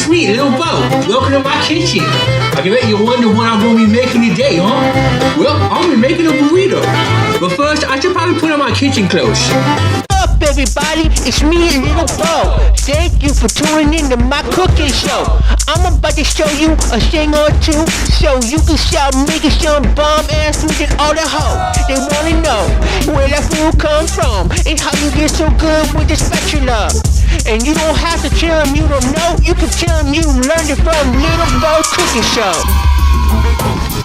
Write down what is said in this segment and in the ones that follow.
sweet, little Bo. Welcome to my kitchen. I bet you wonder what I'm going to be making today, huh? Well, I'm going to be making a burrito. But first, I should probably put on my kitchen clothes. What's up, everybody? It's me, Little Bo. Thank you for tuning in to my cooking show. I'm about to show you a thing or two, so you can start making some bomb-ass food and all the hoe. They want to know where that food comes from and how you get so good with the spatula. And you don't have to tell them you don't know. You can tell them you learned it from Little Bo Cooking Show.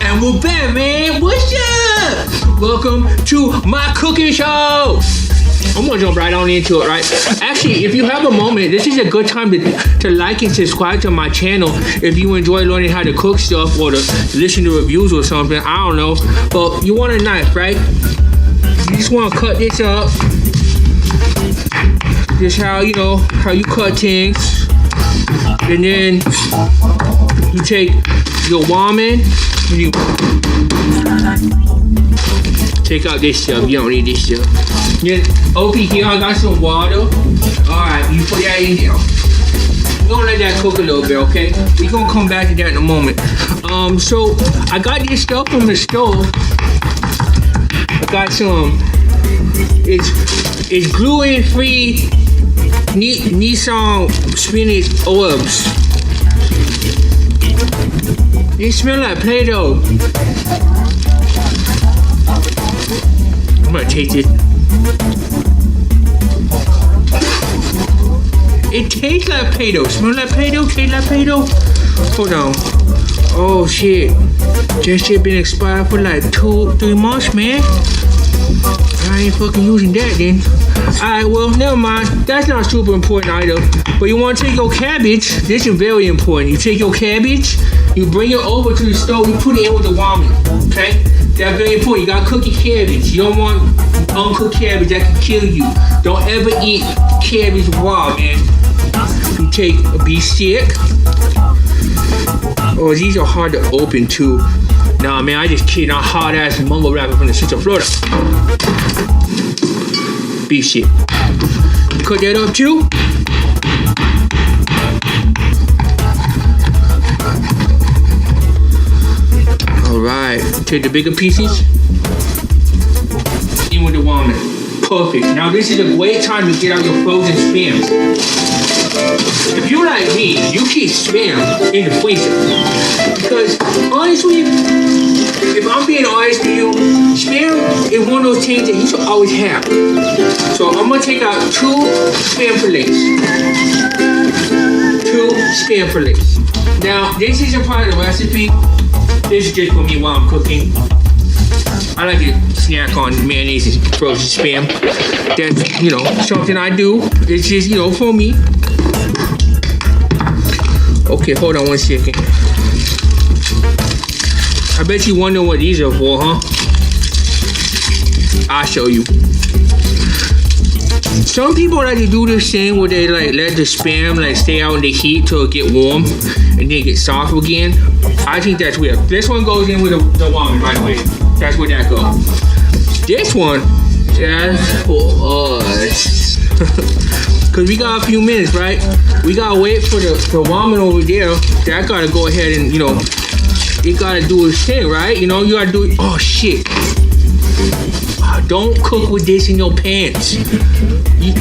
And we're back, man. What's up? Welcome to my cooking show. I'm gonna jump right on into it, right? Actually, if you have a moment, this is a good time to like and subscribe to my channel if you enjoy learning how to cook stuff or to listen to reviews or something. I don't know. But you want a knife, right? You just want to cut this up. Just how you cut things. And then you take your ramen and you take out this stuff. You don't need this stuff. Then over here I got some water. Alright, you put that in there. We're gonna let that cook a little bit, okay? We're gonna come back to that in a moment. So I got this stuff from the store. I got some it's gluten-free Nissan spinach herbs. They smell like Play-Doh. I'm gonna taste it. It tastes like Play-Doh. Smell like Play-Doh? Taste like Play-Doh? Hold on. Oh shit. That shit been expired for like 2-3 months, man. I ain't fucking using that then. Alright, well, never mind. That's not super important either. But you want to take your cabbage. This is very important. You take your cabbage, you bring it over to the stove, you put it in with the ramen. Okay? That's very important. You gotta cook your cabbage. You don't want uncooked cabbage. That can kill you. Don't ever eat cabbage raw, man. You take a beef stick. Oh, these are hard to open too. Nah, man, I just kidding. I'm hard ass mumble rapper from the Central Florida. Beef shit. Cut that up too. Alright. Take the bigger pieces. In with the ramen. Perfect. Now this is a great time to get out your frozen spam. If you're like me, you keep spam in the freezer. Because honestly, if I'm being honest with you, spam is one of those things that you should always have. So I'm gonna take out 2 spam fillets. 2 spam fillets. Now, this isn't part of the recipe. This is just for me while I'm cooking. I like to snack on mayonnaise and frozen spam. That's, something I do. It's just, for me. Okay, hold on one second. I bet you wonder what these are for, huh? I'll show you. Some people like to do this thing where they let the spam stay out in the heat till it get warm and then get soft again. I think that's weird. This one goes in with the ramen, by the way. That's where that goes. This one, that's for us. Cause we got a few minutes, right? We gotta wait for the ramen over there. That gotta go ahead and it gotta do its thing, right? You gotta do it. Oh shit. Don't cook with this in your pants. You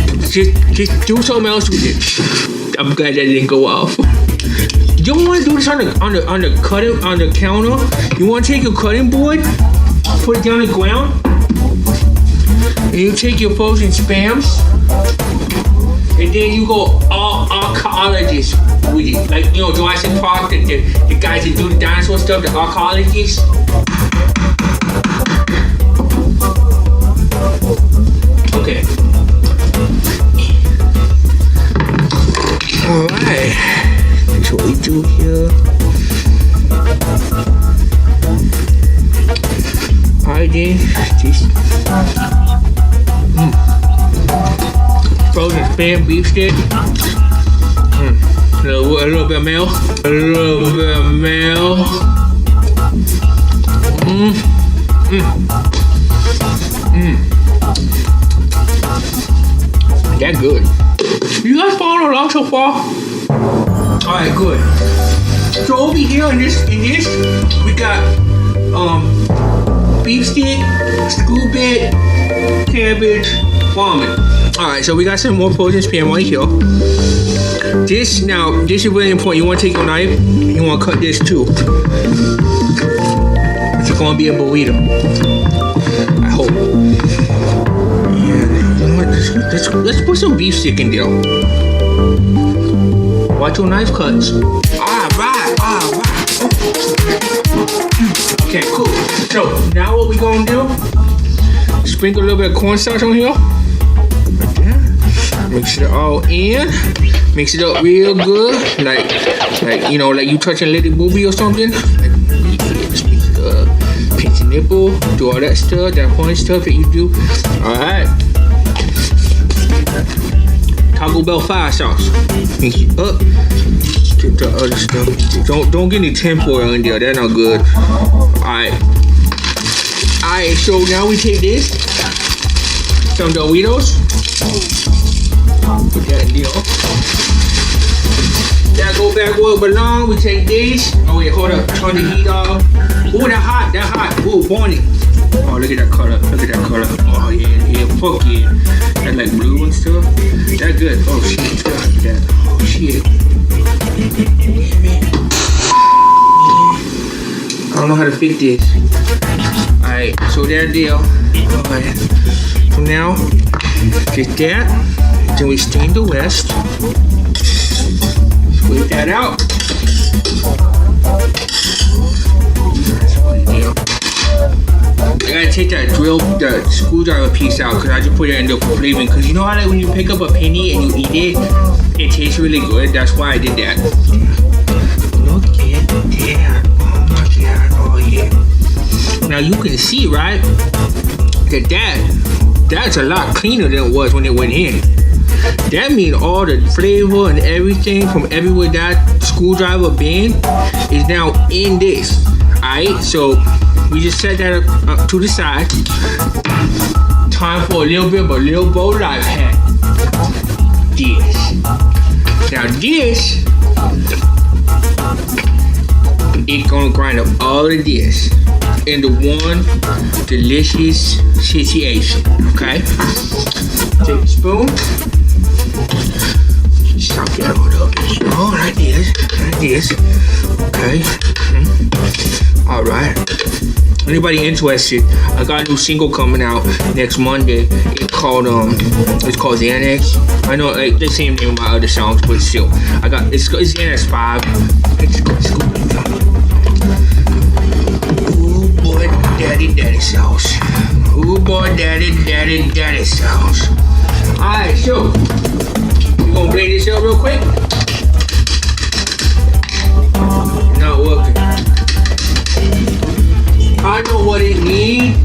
just do something else with it. I'm glad that didn't go off. You don't want to do this on the counter. You want to take your cutting board, put it down on the ground, and you take your frozen spams, and then you go all archaeologists with it. Like Jurassic Park, the guys that do the dinosaur stuff, the archaeologists. Okay. Alright. That's what we do here. Alright then. Just frozen spam beef stick. A little bit of milk. A little bit of milk. That good. You guys following along so far? Alright, good. So over here in this, we got beef stick, school bed, cabbage, almond. Alright, so we got some more protein spam right here. This is really important. You want to take your knife, you want to cut this too. It's gonna be a burrito. I hope. Yeah, let's put some beef stick in there. Watch your knife cuts. Alright. Okay, cool. So now what we gonna do? Sprinkle a little bit of cornstarch on here. Right there. Mix it all in. Mix it up real good. Like you know, like you touching Lady Booby or something. Like just mix it up. Pinch your nipple. Do all that stuff, that horny stuff that you do. Alright. Taco Bell fire sauce. Mix it up. Get the other stuff. Don't get any tempura in there. That's not good. Alright, so now we take this. Some Doritos. Put that in there. That go back where it belongs. We take this. Oh wait, hold up. Turn the heat off. Ooh, that hot. Ooh, burning. Oh, look at that color. Oh yeah, fuck yeah. That like blue and stuff. That good. Oh shit, that. Oh shit. I don't know how to fix this. Alright, so that deal. Alright. So now, just that. Then we stain the rest. Squeeze that out. I gotta take that the screwdriver piece out because I just put it in the flavoring. Because you know how like when you pick up a penny and you eat it, it tastes really good. That's why I did that. Look at that. Oh my god. Oh yeah. Now you can see, right, that's a lot cleaner than it was when it went in. That means all the flavor and everything from everywhere that screwdriver been is now in this. Alright, so we just set that up to the side. Time for a little bit of a little bow life hack. This. Now this, it's gonna grind up all of this into one delicious situation. Okay? Take a spoon. Chop that one up. Oh, like this. Okay. Alright. Anybody interested? I got a new single coming out next Monday. It's called Xanax. I know like the same name of my other songs, but still, it's Xanax 5. It's good. Ooh boy, daddy sauce. Ooh boy, daddy sauce. Alright, so we gonna blend this up real quick. Not working. I know what it needs.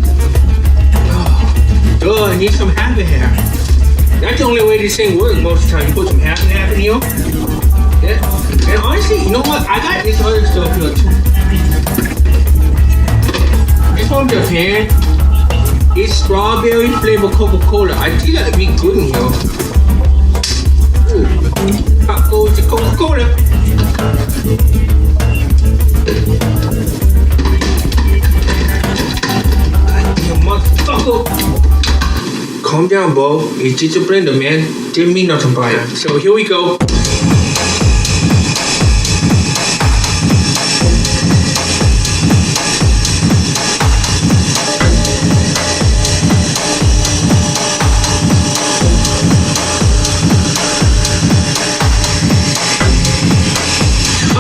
Oh, it needs some half and half. That's the only way this thing works most of the time. You put some half and half in here. Yeah. And honestly, you know what? I got this other stuff here too. It's from Japan. It's strawberry flavored Coca-Cola. I think that'd be good in here. Ooh. How goes the Coca-Cola? Motherfucker. Calm down, Bo. It's just a blender, man. Didn't mean nothing by it. So here we go.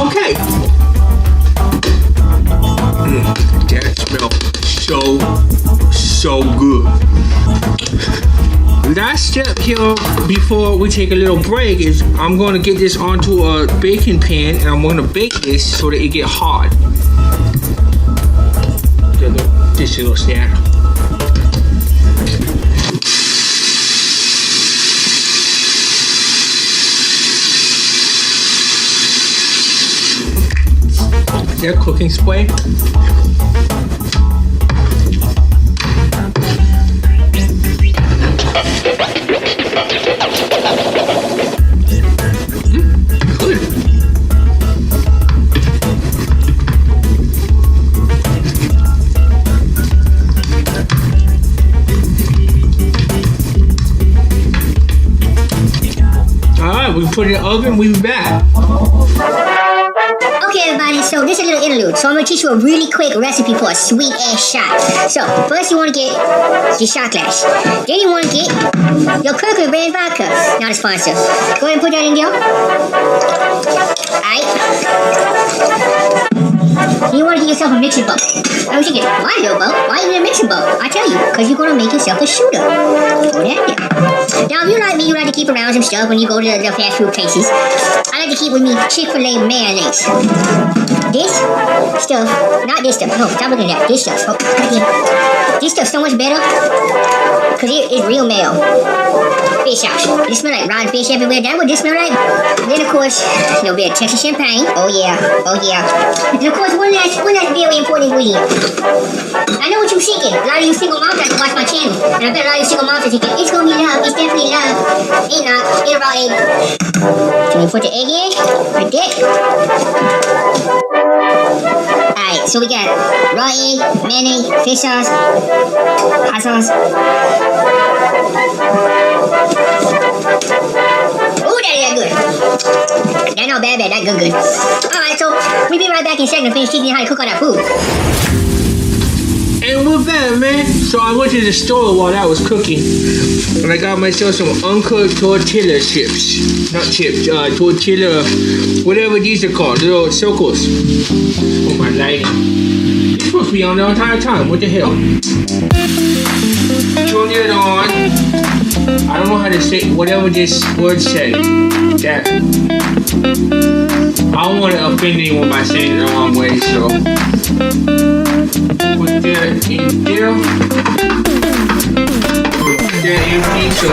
Okay. That smells so good. Last step here before we take a little break is I'm going to get this onto a baking pan and I'm going to bake this so that it get hard. This little snack. Is that cooking spray? Good. put it in the oven. We'll be back. Okay, everybody, so this is a little interlude. So I'm going to teach you a really quick recipe for a sweet-ass shot. So, first you want to get your shot glass. Then you want to get your Kirkland brand vodka. Not a sponsor. Go ahead and put that in there. Alright. You want to get yourself a mixing bowl. I was thinking, why little bowl? Why you need a mixing bowl? I tell you, because you're going to make yourself a shooter. Go there. Now, if you like me, you like to keep around some stuff when you go to the fast food places. I like to keep with me Chick-fil-A mayonnaise. This stuff, not this stuff. No, stop looking at that. This stuff. Oh, this stuff's so much better because it's real mayo. Fish house. It smell like rotten fish everywhere. That's what this smell like. And then, of course, a little bit of Texas champagne. Oh, yeah. Oh, yeah. And, of course, one last very important ingredient. I know what you're thinking. A lot of you single moms like to watch my channel. And I bet a lot of you single moms are thinking, it's going to be love. It's definitely love. Ain't not. It's a raw egg. So we put the egg in. Like that. Alright, so we got raw egg, mayonnaise, fish sauce, hot sauce. Ooh, that good. That's not bad, that's good. Alright, so we'll be right back in a second to finish teaching you how to cook all that food. And we're back, man. So I went to the store while I was cooking. And I got myself some uncooked tortilla chips. Not chips, tortilla, whatever these are called, little circles. Oh, my lighting. It's supposed to be on the entire time. What the hell? Turn it on. I don't know how to say whatever this word said. That. I don't want to offend anyone by saying it the wrong way, so. Put that in there. Put that empty, so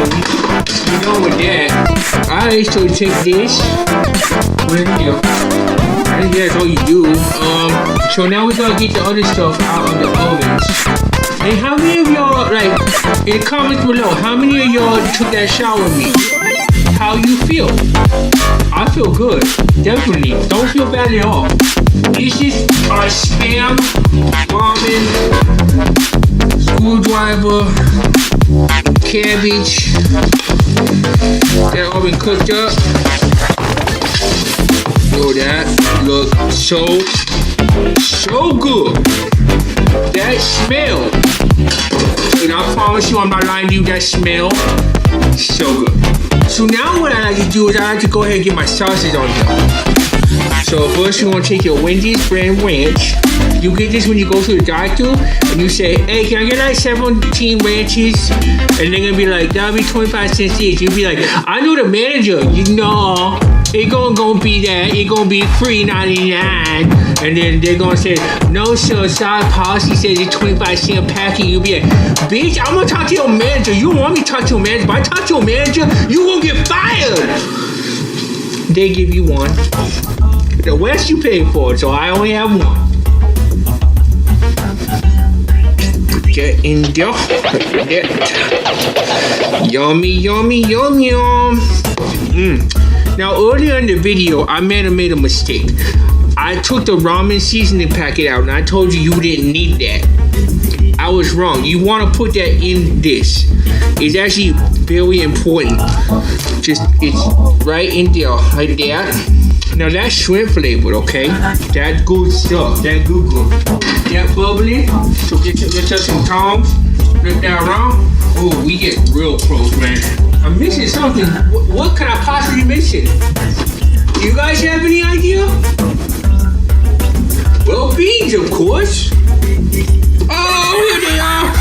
we go with that. Alright, so take this. Put it here. I think that's all you do. So now we're gonna get the other stuff out of the ovens. And how many of y'all, like, in the comments below, how many of y'all took that shower with me? How you feel? I feel good. Definitely. Don't feel bad at all. This is our spam, ramen, screwdriver, cabbage. That all been cooked up. Oh, that look so good. That smell. And I promise you, I'm not lying to you, that smell so good. So now what I like to do is I like to go ahead and get my sauces on there. So first you want to take your Wendy's brand ranch. You get this when you go to the drive-thru and you say, hey, can I get like 17 ranches? And they're gonna be like, that'll be 25 cents each. You'll be like, I know the manager. You know, it gonna be that. It gonna be $3.99. And then they're gonna say, no sir, side policy says it's 25 cent packing. You'll be like, bitch, I'm gonna talk to your manager. You don't want me to talk to your manager, but I talk to your manager, you gonna get fired. They give you one. The rest you pay for it, so I only have one. Get in there. Get. Yummy, yummy, yum, yum. Now earlier in the video, I made a mistake. I took the ramen seasoning packet out and I told you you didn't need that. I was wrong. You want to put that in this. It's actually very important. Just, it's right in there, like that. Now that's shrimp flavored, okay? That good stuff. That good. That bubbly. So get us some tongs. Flip that around. Oh, we get real close, man. I'm missing something. What could I possibly be missing? Do you guys have any idea? Well, beans, of course. Oh, here they are.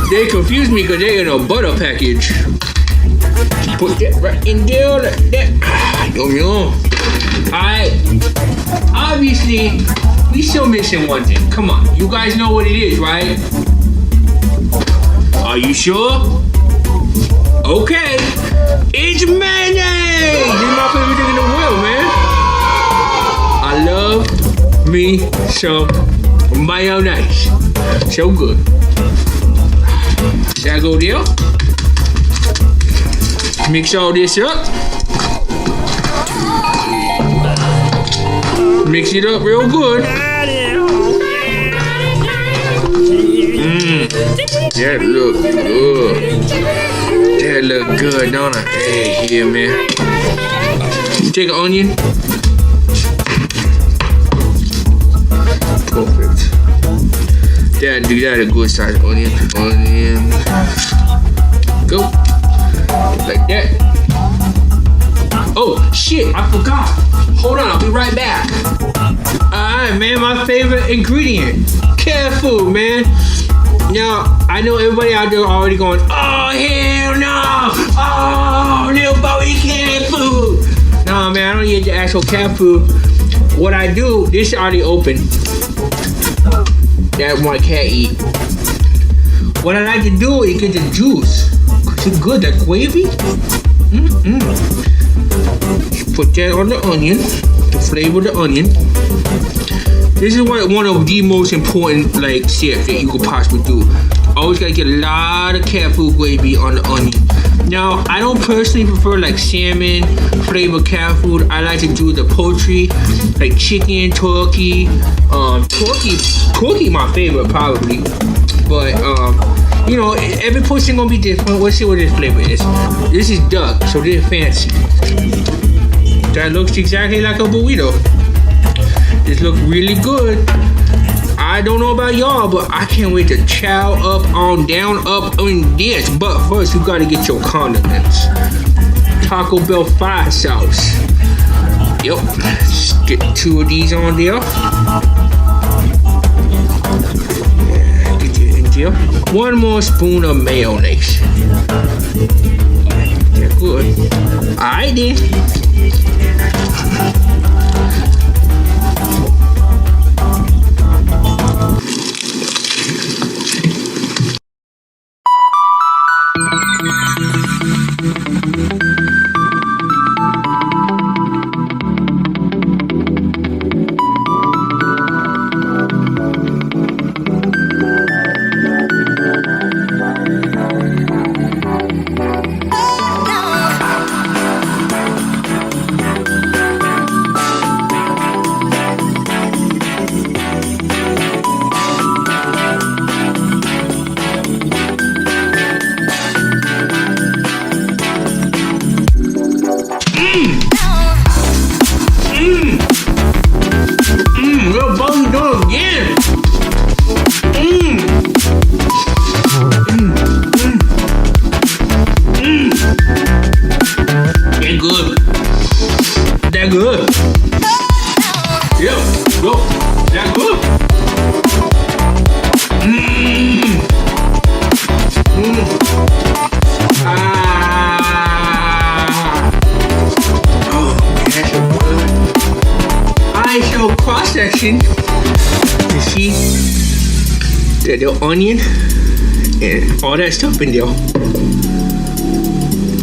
They confused me because they're in a butter package. Put that right in there like that. Yum, yum. Alright. Obviously, we still missing one thing. Come on. You guys know what it is, right? Are you sure? Okay. It's mayonnaise! This is my favorite thing in the world, man. I love me some mayonnaise. So good. Should I go there? Mix all this up. Mix it up real good. That look good. That look good, don't it? Hey, yeah, man. Take an onion. Perfect. Do that a good size onion. Onion. Go. Like that. Oh shit, I forgot. Hold on, I'll be right back. Alright, man, my favorite ingredient. Cat food, man. Now, I know everybody out there already going, oh, hell no! Oh, little boy, eat cat food! Nah, man, I don't eat the actual cat food. What I do, this is already open. That my cat eat. What I like to do is get the juice. Cause it's good, that gravy. Put that on the onion to flavor the onion. This is one of the most important steps that you could possibly do. Always gotta get a lot of cat food gravy on the onion. Now, I don't personally prefer salmon flavored cat food. I like to do the poultry, like chicken, turkey. Turkey my favorite probably. But every person gonna be different. Let's see what this flavor is. This is duck, so this is fancy. That looks exactly like a burrito. This looks really good. I don't know about y'all, but I can't wait to chow up on down up in this. But first, you gotta get your condiments. Taco Bell fire sauce. Yep. Let's get 2 of these on there. Yeah, get it in there. 1 more spoon of mayonnaise. They're good. Alright then. That good. Yeah, go. That good. Oh, that's so good. I show cross section. You see the onion and all that stuff in there.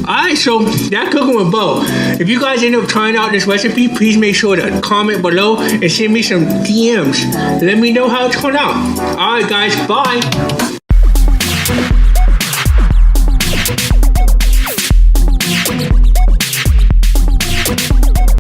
Alright, so that's cooking with Bo. If you guys end up trying out this recipe, please make sure to comment below and send me some DMs. Let me know how it turned out. Alright guys, bye.